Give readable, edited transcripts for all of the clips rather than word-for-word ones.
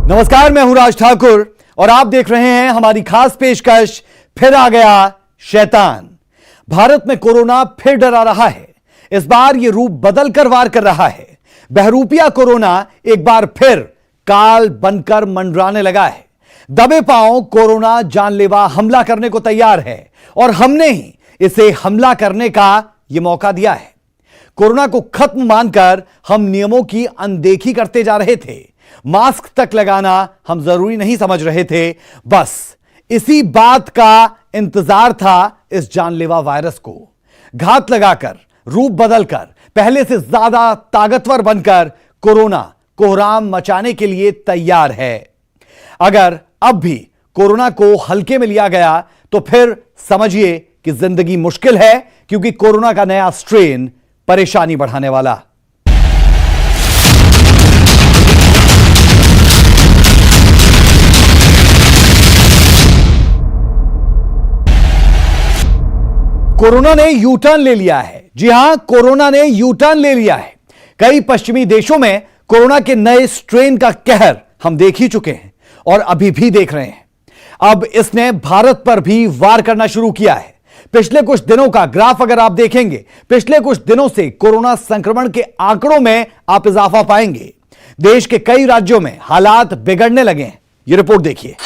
नमस्कार, मैं हूं राज ठाकुर और आप देख रहे हैं हमारी खास पेशकश फिर आ गया शैतान। भारत में कोरोना फिर डरा रहा है। इस बार यह रूप बदलकर वार कर रहा है। बहरूपिया कोरोना एक बार फिर काल बनकर मंडराने लगा है। दबे पांव कोरोना जानलेवा हमला करने को तैयार है और हमने ही इसे हमला करने का यह मौका दिया है। कोरोना को खत्म मानकर हम नियमों की अनदेखी करते जा रहे थे। मास्क तक लगाना हम जरूरी नहीं समझ रहे थे। बस इसी बात का इंतजार था इस जानलेवा वायरस को। घात लगाकर, रूप बदलकर, पहले से ज्यादा ताकतवर बनकर कोरोना कोहराम मचाने के लिए तैयार है। अगर अब भी कोरोना को हल्के में लिया गया तो फिर समझिए कि जिंदगी मुश्किल है, क्योंकि कोरोना का नया स्ट्रेन परेशानी बढ़ाने वाला। कोरोना ने यू टर्न ले लिया है। जी हां, कोरोना ने यू टर्न ले लिया है। कई पश्चिमी देशों में कोरोना के नए स्ट्रेन का कहर हम देख ही चुके हैं और अभी भी देख रहे हैं। अब इसने भारत पर भी वार करना शुरू किया है। पिछले कुछ दिनों का ग्राफ अगर आप देखेंगे, पिछले कुछ दिनों से कोरोना संक्रमण के आंकड़ों में आप इजाफा पाएंगे। देश के कई राज्यों में हालात बिगड़ने लगे हैं। यह रिपोर्ट देखिए।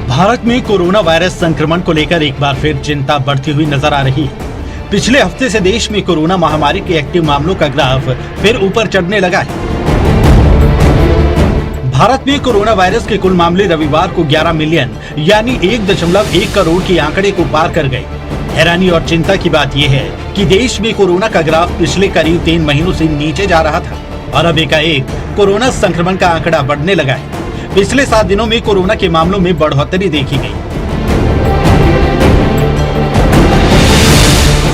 भारत में कोरोना वायरस संक्रमण को लेकर एक बार फिर चिंता बढ़ती हुई नजर आ रही है। पिछले हफ्ते से देश में कोरोना महामारी के एक्टिव मामलों का ग्राफ फिर ऊपर चढ़ने लगा है। भारत में कोरोना वायरस के कुल मामले रविवार को 11 मिलियन यानी 1.1 करोड़ के आंकड़े को पार कर गए। हैरानी और चिंता की बात यह है कि देश में कोरोना का ग्राफ पिछले करीब 3 महीनों से नीचे जा रहा था और अब एकाएक कोरोना संक्रमण का आंकड़ा बढ़ने लगा है। पिछले 7 दिनों में कोरोना के मामलों में बढ़ोतरी देखी गई।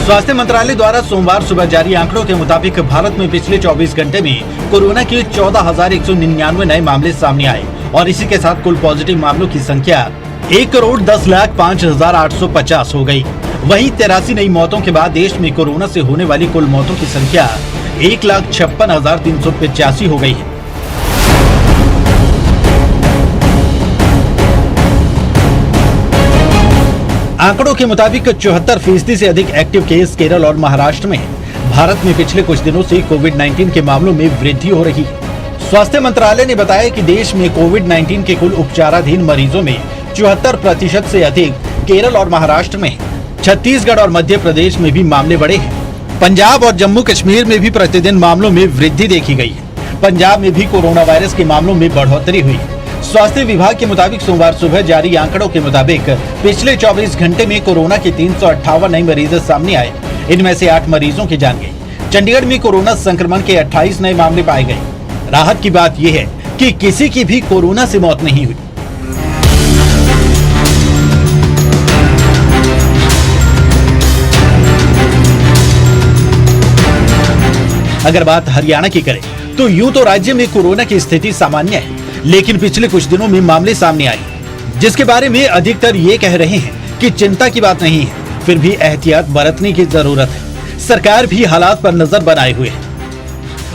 स्वास्थ्य मंत्रालय द्वारा सोमवार सुबह जारी आंकड़ों के मुताबिक भारत में पिछले 24 घंटे में कोरोना के 14,199 नए मामले सामने आए और इसी के साथ कुल पॉजिटिव मामलों की संख्या 1,10,05,850 हो गई। वहीं 83 नई मौतों के बाद देश में कोरोना से होने वाली कुल मौतों की संख्या 1,56,385 हो गई है। आंकड़ों के मुताबिक 74% से अधिक एक्टिव केस केरल और महाराष्ट्र में है। भारत में पिछले कुछ दिनों से कोविड-19 के मामलों में वृद्धि हो रही है। स्वास्थ्य मंत्रालय ने बताया कि देश में कोविड-19 के कुल उपचाराधीन मरीजों में 74% से अधिक केरल और महाराष्ट्र में है। छत्तीसगढ़ और मध्य प्रदेश में भी मामले बढ़े हैं। पंजाब और जम्मू कश्मीर में भी प्रतिदिन मामलों में वृद्धि देखी गई है। पंजाब में भी कोरोना वायरस के मामलों में बढ़ोतरी हुई है। स्वास्थ्य विभाग के मुताबिक सोमवार सुबह जारी आंकड़ों के मुताबिक पिछले 24 घंटे में कोरोना के 358 नए मरीज सामने आए। इनमें से 8 मरीजों की जान गई। चंडीगढ़ में कोरोना संक्रमण के 28 नए मामले पाए गए। राहत की बात यह है कि किसी की भी कोरोना से मौत नहीं हुई। अगर बात हरियाणा की करें तो यूं तो राज्य में कोरोना की स्थिति सामान्य है, लेकिन पिछले कुछ दिनों में मामले सामने आए, जिसके बारे में अधिकतर ये कह रहे हैं कि चिंता की बात नहीं है, फिर भी एहतियात बरतने की जरूरत है। सरकार भी हालात पर नजर बनाए हुए है।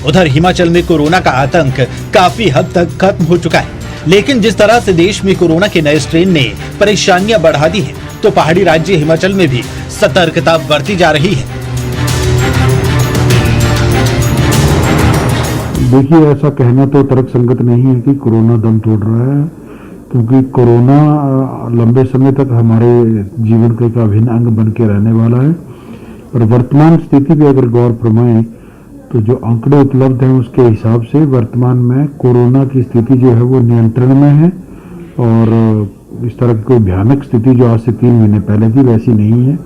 उधर हिमाचल में कोरोना का आतंक काफी हद तक खत्म हो चुका है, लेकिन जिस तरह से देश में कोरोना के नए स्ट्रेन ने परेशानियां बढ़ा दी है, तो पहाड़ी राज्य हिमाचल में भी सतर्कता बरती जा रही है। देखिए, ऐसा कहना तो तर्कसंगत नहीं है कि कोरोना दम तोड़ रहा है, क्योंकि कोरोना लंबे समय तक हमारे जीवन का एक अभिन्न अंग बन के रहने वाला है। और वर्तमान स्थिति पे अगर गौर फरमाएं तो जो आंकड़े उपलब्ध हैं उसके हिसाब से वर्तमान में कोरोना की स्थिति जो है वो नियंत्रण में है और इस तरह की कोई भयानक स्थिति जो आज से 3 महीने पहले थी वैसी नहीं है।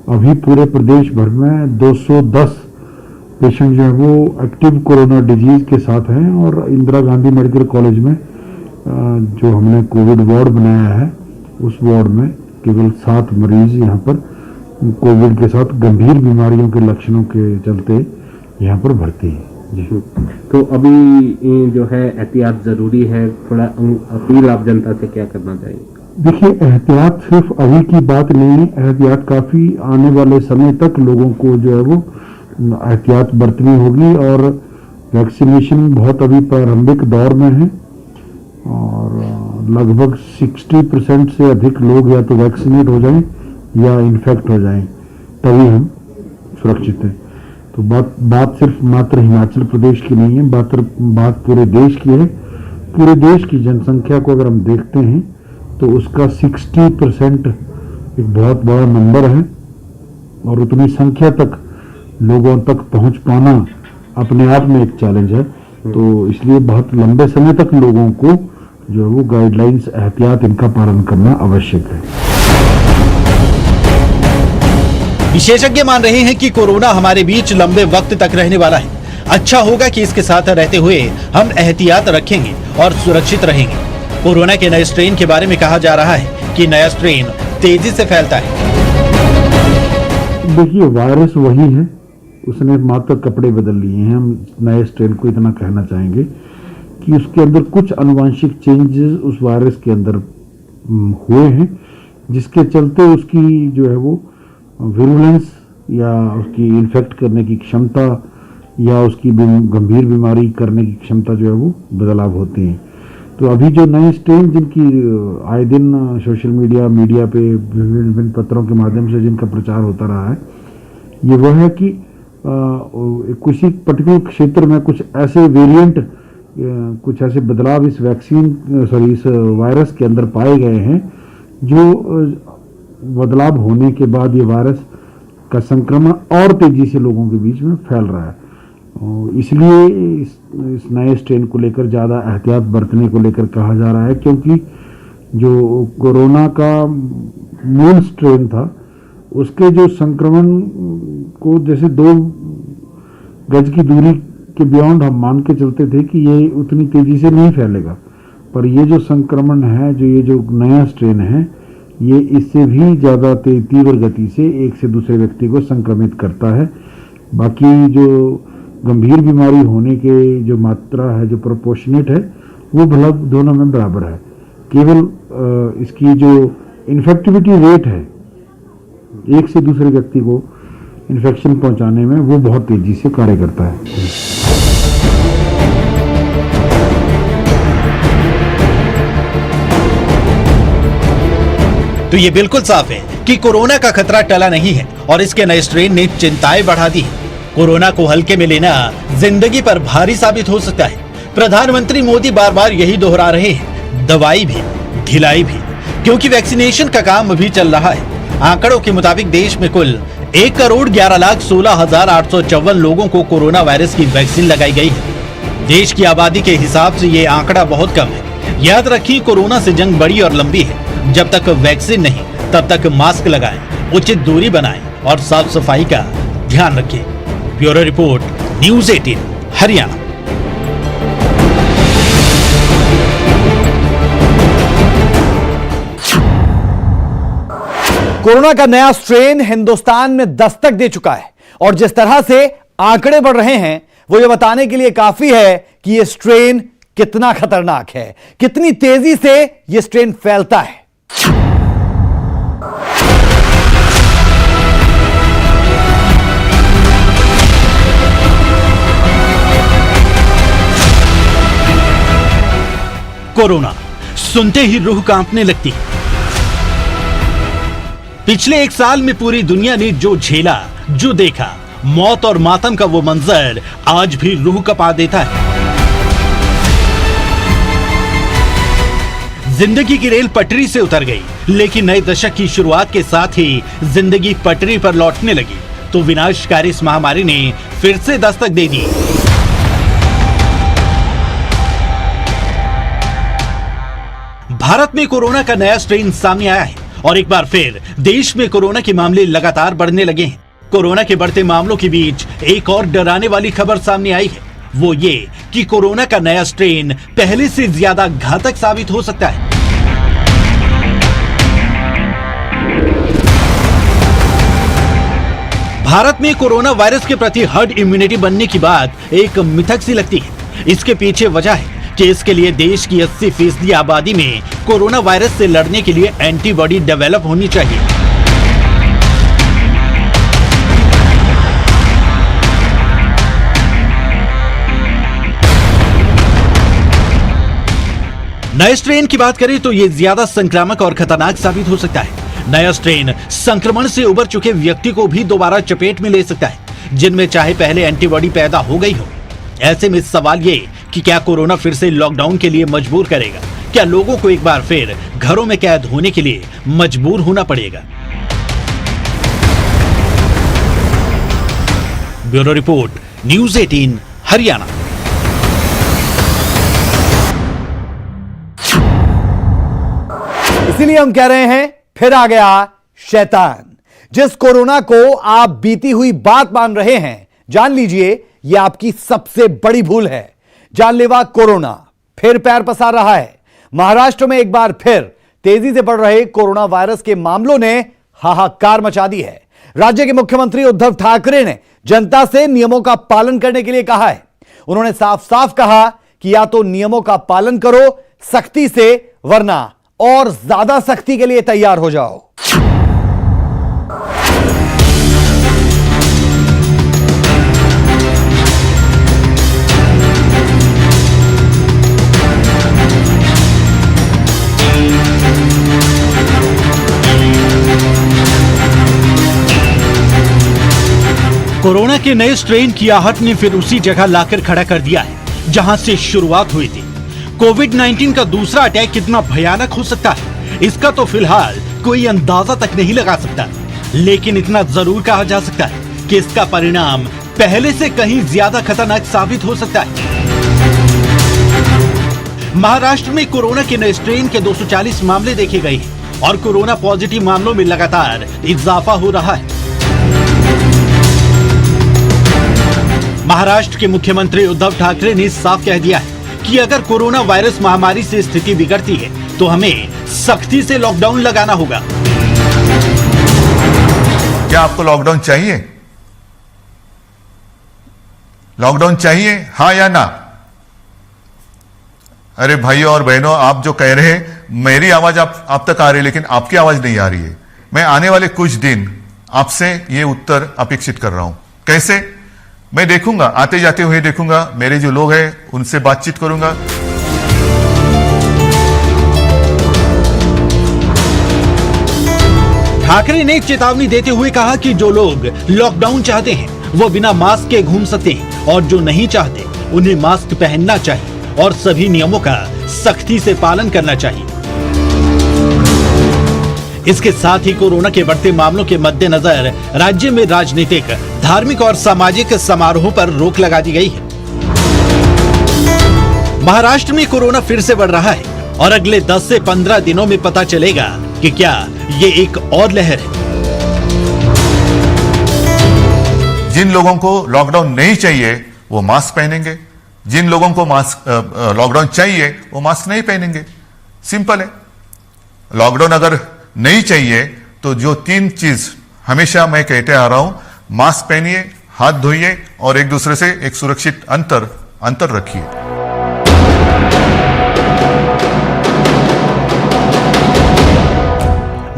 अभी पूरे प्रदेश भर में 210 पेशेंट जो है वो एक्टिव कोरोना डिजीज के साथ हैं और इंदिरा गांधी मेडिकल कॉलेज में जो हमने कोविड वार्ड बनाया है उस वार्ड में केवल 7 मरीज यहाँ पर कोविड के साथ गंभीर बीमारियों के लक्षणों के चलते यहाँ पर भर्ती है। जी। तो अभी ये जो है एहतियात जरूरी है, थोड़ा अपील आप जनता से क्या करना चाहिए? देखिए, एहतियात सिर्फ अभी की बात नहीं है, एहतियात काफ़ी आने वाले समय तक लोगों को जो है वो एहतियात बरतनी होगी। और वैक्सीनेशन बहुत अभी प्रारंभिक दौर में है और लगभग 60% से अधिक लोग या तो वैक्सीनेट हो जाएं या इन्फेक्ट हो जाएं, तभी हम सुरक्षित हैं। तो बात सिर्फ मात्र हिमाचल प्रदेश की नहीं है, बात पूरे देश की है। पूरे देश की जनसंख्या को अगर हम देखते हैं तो उसका 60% एक बहुत बड़ा नंबर है और उतनी संख्या तक लोगों तक पहुंच पाना अपने आप में एक चैलेंज है। तो इसलिए बहुत लंबे समय तक लोगों को जो है वो गाइडलाइंस, एहतियात, इनका पालन करना आवश्यक है। विशेषज्ञ मान रहे हैं कि कोरोना हमारे बीच लंबे वक्त तक रहने वाला है। अच्छा होगा कि इसके साथ रहते हुए हम एहतियात रखेंगे और सुरक्षित रहेंगे। कोरोना के नए स्ट्रेन के बारे में कहा जा रहा है कि नया स्ट्रेन तेजी से फैलता है। देखिए, वायरस वही है, उसने मात्र कपड़े बदल लिए हैं। हम नए स्ट्रेन को इतना कहना चाहेंगे कि उसके अंदर कुछ आनुवंशिक चेंजेस उस वायरस के अंदर हुए हैं, जिसके चलते उसकी जो है वो विरुलेंस या उसकी इन्फेक्ट करने की क्षमता या उसकी गंभीर बीमारी करने की क्षमता जो है वो बदलाव होती है। तो अभी जो नए स्ट्रेन जिनकी आए दिन सोशल मीडिया पे विभिन्न पत्रों के माध्यम से जिनका प्रचार होता रहा है, ये वह है कि कुछ ही पर्टिकुलर क्षेत्र में कुछ ऐसे वेरिएंट, कुछ ऐसे बदलाव इस वायरस के अंदर पाए गए हैं जो बदलाव होने के बाद ये वायरस का संक्रमण और तेजी से लोगों के बीच में फैल रहा है। इसलिए इस नए स्ट्रेन को लेकर ज़्यादा एहतियात बरतने को लेकर कहा जा रहा है, क्योंकि जो कोरोना का मूल स्ट्रेन था उसके जो संक्रमण को जैसे 2 गज की दूरी के बियॉन्ड हम मान के चलते थे कि ये उतनी तेजी से नहीं फैलेगा, पर ये जो संक्रमण है, ये जो नया स्ट्रेन है, ये इससे भी ज़्यादा तीव्र गति से एक से दूसरे व्यक्ति को संक्रमित करता है। बाकी जो गंभीर बीमारी होने के जो मात्रा है, जो प्रोपोर्शनेट है, वो लगभग दोनों में बराबर है। केवल इसकी जो इन्फेक्टिविटी रेट है एक से दूसरे व्यक्ति को इन्फेक्शन पहुंचाने में, वो बहुत तेजी से कार्य करता है। तो ये बिल्कुल साफ है कि कोरोना का खतरा टला नहीं है और इसके नए स्ट्रेन ने चिंताएं बढ़ा दी है। कोरोना को हल्के में लेना जिंदगी पर भारी साबित हो सकता है। प्रधानमंत्री मोदी बार बार यही दोहरा रहे हैं, दवाई भी ढिलाई भी, क्योंकि वैक्सीनेशन का काम भी चल रहा है। आंकड़ों के मुताबिक देश में कुल 1,11,16,854 लोगों को कोरोना वायरस की वैक्सीन लगाई गई है। देश की आबादी के हिसाब से ये आंकड़ा बहुत कम है। याद रखिए, कोरोना से जंग बड़ी और लंबी है। जब तक वैक्सीन नहीं, तब तक मास्क लगाएं, उचित दूरी बनाएं और साफ सफाई का ध्यान रखें। Bureau report, news 18 Haryana. Corona का नया स्ट्रेन हिंदुस्तान में दस्तक दे चुका है और जिस तरह से आंकड़े बढ़ रहे हैं वो ये बताने के लिए काफी है कि ये स्ट्रेन कितना खतरनाक है, कितनी तेजी से ये स्ट्रेन फैलता है। कोरोना सुनते ही रूह कांपने लगती है। पिछले 1 साल में पूरी दुनिया ने जो झेला, जो देखा, मौत और मातम का वो मंजर आज भी रूह कपा देता है। जिंदगी की रेल पटरी से उतर गई, लेकिन नए दशक की शुरुआत के साथ ही जिंदगी पटरी पर लौटने लगी तो विनाशकारी इस महामारी ने फिर से दस्तक दे दी। भारत में कोरोना का नया स्ट्रेन सामने आया है और एक बार फिर देश में कोरोना के मामले लगातार बढ़ने लगे हैं। कोरोना के बढ़ते मामलों के बीच एक और डराने वाली खबर सामने आई है, वो ये कि कोरोना का नया स्ट्रेन पहले से ज्यादा घातक साबित हो सकता है। भारत में कोरोना वायरस के प्रति हर्ड इम्यूनिटी बनने की बात एक मिथक सी लगती है। इसके पीछे वजह है कि इसके लिए देश की 80% आबादी में कोरोना वायरस से लड़ने के लिए एंटीबॉडी डेवलप होनी चाहिए। नए स्ट्रेन की बात करें तो ये ज्यादा संक्रामक और खतरनाक साबित हो सकता है। नया स्ट्रेन संक्रमण से उबर चुके व्यक्ति को भी दोबारा चपेट में ले सकता है, जिनमें चाहे पहले एंटीबॉडी पैदा हो गई हो। ऐसे में सवाल ये कि क्या कोरोना फिर से लॉकडाउन के लिए मजबूर करेगा? क्या लोगों को एक बार फिर घरों में कैद होने के लिए मजबूर होना पड़ेगा? Bureau report, news 18 Haryana. इसीलिए हम कह रहे हैं, फिर आ गया शैतान। जिस कोरोना को आप बीती हुई बात मान रहे हैं, जान लीजिए यह आपकी सबसे बड़ी भूल है। जानलेवा कोरोना फिर पैर पसार रहा है। महाराष्ट्र में एक बार फिर तेजी से बढ़ रहे कोरोना वायरस के मामलों ने हाहाकार मचा दी है। राज्य के मुख्यमंत्री उद्धव ठाकरे ने जनता से नियमों का पालन करने के लिए कहा है। उन्होंने साफ साफ कहा कि या तो नियमों का पालन करो सख्ती से, वरना और ज्यादा सख्ती के लिए तैयार हो जाओ। कोरोना के नए स्ट्रेन की आहट ने फिर उसी जगह लाकर खड़ा कर दिया है जहां से शुरुआत हुई थी। कोविड-19 का दूसरा अटैक कितना भयानक हो सकता है, इसका तो फिलहाल कोई अंदाजा तक नहीं लगा सकता, लेकिन इतना जरूर कहा जा सकता है कि इसका परिणाम पहले से कहीं ज्यादा खतरनाक साबित हो सकता है। महाराष्ट्र में कोरोना के नए स्ट्रेन के 240 मामले देखे गए हैं और कोरोना पॉजिटिव मामलों में लगातार इजाफा हो रहा है। महाराष्ट्र के मुख्यमंत्री उद्धव ठाकरे ने साफ कह दिया है कि अगर कोरोना वायरस महामारी से स्थिति बिगड़ती है तो हमें सख्ती से लॉकडाउन लगाना होगा। क्या आपको लॉकडाउन चाहिए? लॉकडाउन चाहिए, हाँ या ना? अरे भाइयों और बहनों, आप जो कह रहे हैं, मेरी आवाज आप तक आ रही है, लेकिन आपकी आवाज नहीं आ रही है। मैं आने वाले कुछ दिन आपसे ये उत्तर अपेक्षित कर रहा हूं। कैसे? मैं देखूंगा, आते जाते हुए देखूंगा, मेरे जो लोग हैं उनसे बातचीत करूंगा। ठाकरे ने चेतावनी देते हुए कहा कि जो लोग लॉकडाउन चाहते हैं वो बिना मास्क के घूम सकते हैं और जो नहीं चाहते उन्हें मास्क पहनना चाहिए और सभी नियमों का सख्ती से पालन करना चाहिए। इसके साथ ही कोरोना के बढ़ते मामलों के मद्देनजर राज्य में राजनीतिक, धार्मिक और सामाजिक समारोहों पर रोक लगा दी गई है। महाराष्ट्र में कोरोना फिर से बढ़ रहा है और अगले 10 से 15 दिनों में पता चलेगा कि क्या ये एक और लहर है। जिन लोगों को लॉकडाउन नहीं चाहिए वो मास्क पहनेंगे, जिन लोगों को लॉकडाउन चाहिए वो मास्क नहीं पहनेंगे। सिंपल है। लॉकडाउन अगर नहीं चाहिए तो जो 3 चीज हमेशा मैं कहते आ रहा हूं, मास्क पहनिए, हाथ धोइए और एक दूसरे से एक सुरक्षित अंतर रखिए।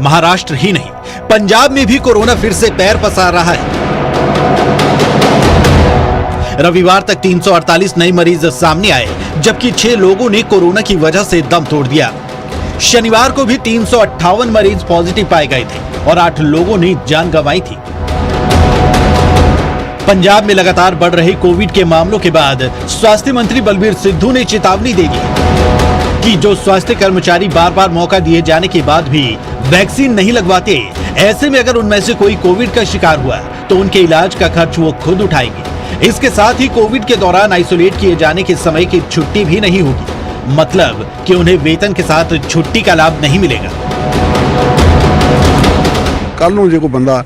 महाराष्ट्र ही नहीं, पंजाब में भी कोरोना फिर से पैर पसार रहा है। रविवार तक 348 नए मरीज सामने आए, जबकि 6 लोगों ने कोरोना की वजह से दम तोड़ दिया। शनिवार को भी 358 मरीज पॉजिटिव पाए गए थे और 8 लोगों ने जान गंवाई थी। पंजाब में लगातार बढ़ रहे कोविड के मामलों के बाद स्वास्थ्य मंत्री बलबीर सिद्धू ने चेतावनी दे दी कि जो स्वास्थ्य कर्मचारी बार बार मौका दिए जाने के बाद भी वैक्सीन नहीं लगवाते, ऐसे में अगर उनमें से कोई कोविड का शिकार हुआ तो उनके इलाज का खर्च वो खुद उठाएंगे। इसके साथ ही कोविड के दौरान आइसोलेट किए जाने के समय की छुट्टी भी नहीं होगी, मतलब कि उन्हें वेतन के साथ छुट्टी का लाभ नहीं मिलेगा। कल नूं जे कोई बंदा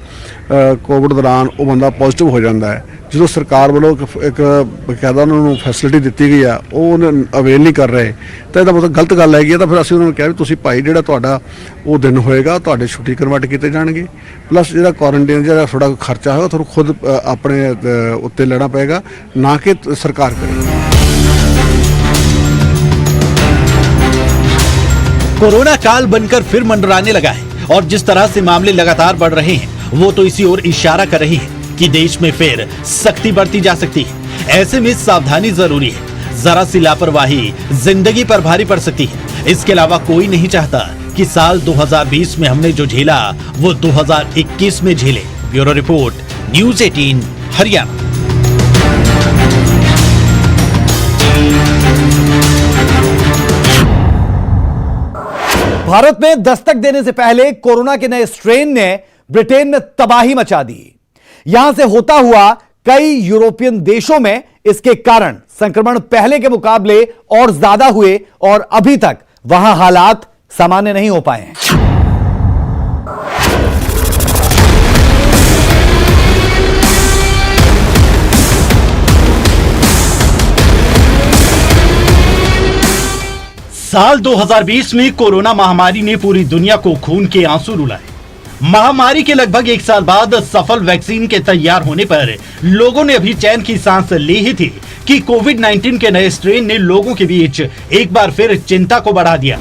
कोविड दौरान वो बंदा पॉजिटिव हो जाता है, ਜਦੋਂ ਸਰਕਾਰ ਵੱਲੋਂ ਇੱਕ ਬਕਾਇਦਾ ਉਹਨਾਂ ਨੂੰ ਫੈਸਿਲਿਟੀ ਦਿੱਤੀ ਗਈ ਆ ਉਹ ਉਹਨੇ ਅਵੇਲ ਨਹੀਂ ਕਰ ਰਹੇ ਤਾਂ ਇਹਦਾ ਮਤਲਬ ਗਲਤ ਗੱਲ ਹੈਗੀ। ਤਾਂ ਫਿਰ ਅਸੀਂ ਉਹਨਾਂ ਨੂੰ ਕਿਹਾ ਵੀ ਤੁਸੀਂ ਭਾਈ ਜਿਹੜਾ ਤੁਹਾਡਾ ਉਹ ਦਿਨ ਹੋਏਗਾ ਤੁਹਾਡੇ ਛੁੱਟੀ ਕਨਵਰਟ ਕੀਤੇ ਜਾਣਗੇ, ਪਲੱਸ ਜਿਹੜਾ ਕੁਆਰੰਟਾਈਨ ਜਿਹੜਾ ਥੋੜਾ ਖਰਚਾ ਹੋਏਗਾ ਤੁਹਾਨੂੰ ਖੁਦ ਆਪਣੇ ਉੱਤੇ ਲੈਣਾ ਪਏਗਾ, ਨਾ ਕਿ ਸਰਕਾਰ ਕਰੇ। कोरोना काल बनकर फिर मंडराने लगा है और जिस तरह से मामले लगातार बढ़ रहे हैं वो तो इसी ओर इशारा कर रही है कि देश में फिर सख्ती बढ़ती जा सकती है। ऐसे में सावधानी जरूरी है। जरा सी लापरवाही जिंदगी पर भारी पड़ सकती है। इसके अलावा कोई नहीं चाहता कि साल 2020 में हमने जो झेला वो 2021 में झेले। Bureau report, news 18 Haryana. Bharat में दस्तक देने से पहले कोरोना के नए स्ट्रेन ने ब्रिटेन में तबाही मचा दी। यहां से होता हुआ कई यूरोपियन देशों में इसके कारण संक्रमण पहले के मुकाबले और ज्यादा हुए और अभी तक वहां हालात सामान्य नहीं हो पाए हैं। साल 2020 में कोरोना महामारी ने पूरी दुनिया को खून के आंसू रुलाए। महामारी के लगभग एक साल बाद सफल वैक्सीन के तैयार होने पर लोगों ने अभी चैन की सांस ली ही थी कि कोविड-19 के नए स्ट्रेन ने लोगों के बीच एक बार फिर चिंता को बढ़ा दिया।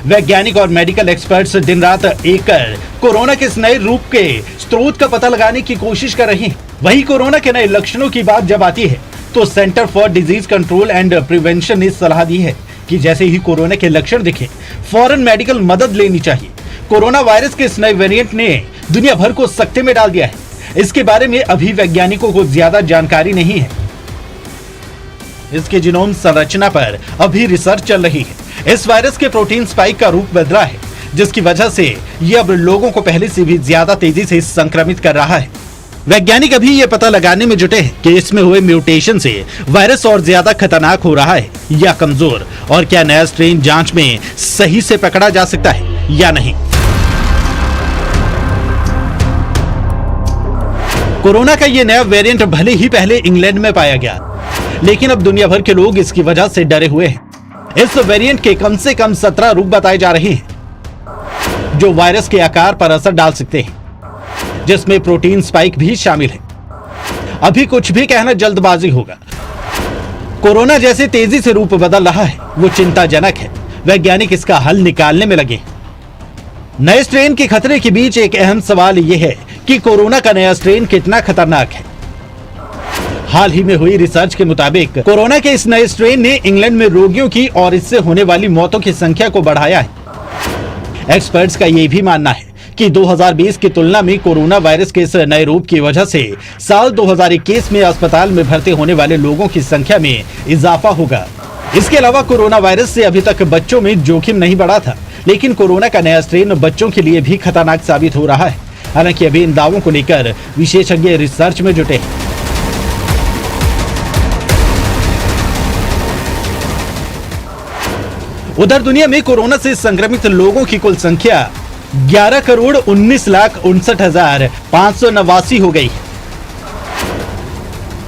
वैज्ञानिक और मेडिकल एक्सपर्ट्स दिन रात एक कर कोरोना के इस नए रूप के स्रोत का पता लगाने की कोशिश कर रहे हैं। वही कोरोना के नए लक्षणों की बात जब आती है तो centre for disease control and prevention ने सलाह दी है कि जैसे ही कोरोना के लक्षण दिखे फौरन मेडिकल मदद लेनी चाहिए। कोरोना वायरस के इस नए वेरिएंट ने दुनिया भर को सकते में डाल दिया है। इसके बारे में अभी वैज्ञानिकों को ज्यादा जानकारी नहीं है। इसके जीनोम संरचना पर अभी रिसर्च चल रही है। इस वायरस के प्रोटीन स्पाइक का रूप बदला है जिसकी वजह से यह अब लोगों को पहले से भी ज्यादा तेजी से संक्रमित कर रहा है। वैज्ञानिक अभी यह पता लगाने में जुटे हैं कि इसमें हुए म्यूटेशन से वायरस और ज्यादा खतरनाक हो रहा है या कमजोर, और क्या नया स्ट्रेन जांच में सही से पकड़ा जा सकता है या नहीं। कोरोना का यह नया वेरिएंट भले ही पहले इंग्लैंड में पाया गया, लेकिन अब दुनिया भर के लोग इसकी वजह से डरे हुए हैं। इस वेरिएंट के कम से कम 17 रूप बताए जा रहे हैं जो वायरस के आकार पर असर डाल सकते हैं, जिसमें प्रोटीन स्पाइक भी शामिल है। अभी कुछ भी कहना जल्दबाजी होगा। कोरोना जैसे तेजी से रूप बदल रहा है वो चिंताजनक है। वैज्ञानिक इसका हल निकालने में लगे। नए स्ट्रेन के खतरे के बीच एक अहम सवाल यह है कि कोरोना का नया स्ट्रेन कितना खतरनाक है। हाल ही में हुई रिसर्च के मुताबिक कोरोना के इस नए स्ट्रेन ने इंग्लैंड में रोगियों की और इससे होने वाली मौतों की संख्या को बढ़ाया है। एक्सपर्ट्स का यह भी मानना है कि 2020 की तुलना में कोरोना वायरस के इस नए रूप की वजह से साल 2021 में अस्पताल में भर्ती होने वाले लोगों की संख्या में इजाफा होगा। इसके अलावा कोरोना वायरस से अभी तक बच्चों में जोखिम नहीं बढ़ा था, लेकिन कोरोना का नया स्ट्रेन बच्चों के लिए भी खतरनाक साबित हो रहा है। हालांकि अभी इन दावों को लेकर विशेषज्ञ रिसर्च में जुटे हैं। उधर दुनिया में कोरोना से संक्रमित लोगों की कुल संख्या 11,19,59,589 हो गई।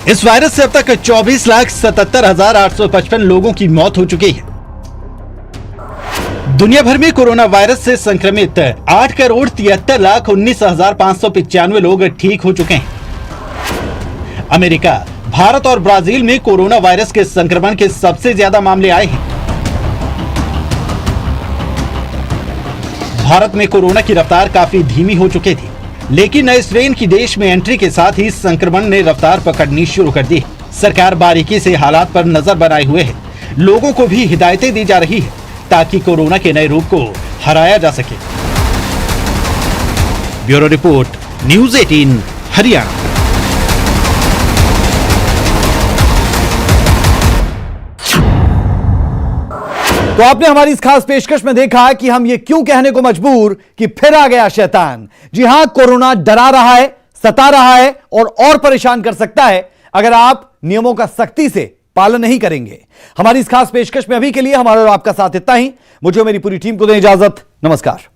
इस वायरस से अब तक 24,77,855 लोगों की मौत हो चुकी है। दुनिया भर में कोरोना वायरस से संक्रमित 8,73,19,595 लोग ठीक हो चुके हैं। अमेरिका, भारत और ब्राजील में कोरोना वायरस के संक्रमण के सबसे ज्यादा मामले आए हैं। भारत में कोरोना की रफ्तार काफी धीमी हो चुकी थी, लेकिन नए स्ट्रेन की देश में एंट्री के साथ ही संक्रमण ने रफ्तार पकड़नी शुरू कर दी। सरकार बारीकी से हालात पर नजर बनाए हुए है। लोगों को भी हिदायतें दी जा रही है ताकि कोरोना के नए रूप को हराया जा सके। Bureau report, news 18 Haryana. तो आपने हमारी इस खास पेशकश में देखा कि हम ये क्यों कहने को मजबूर कि फिर आ गया शैतान। जी हां, कोरोना डरा रहा है, सता रहा है और परेशान कर सकता है अगर आप नियमों का सख्ती से पालन नहीं करेंगे। हमारी इस खास पेशकश में अभी के लिए हमारा और आपका साथ इतना ही। मुझे मेरी पूरी टीम को दें इजाजत। नमस्कार।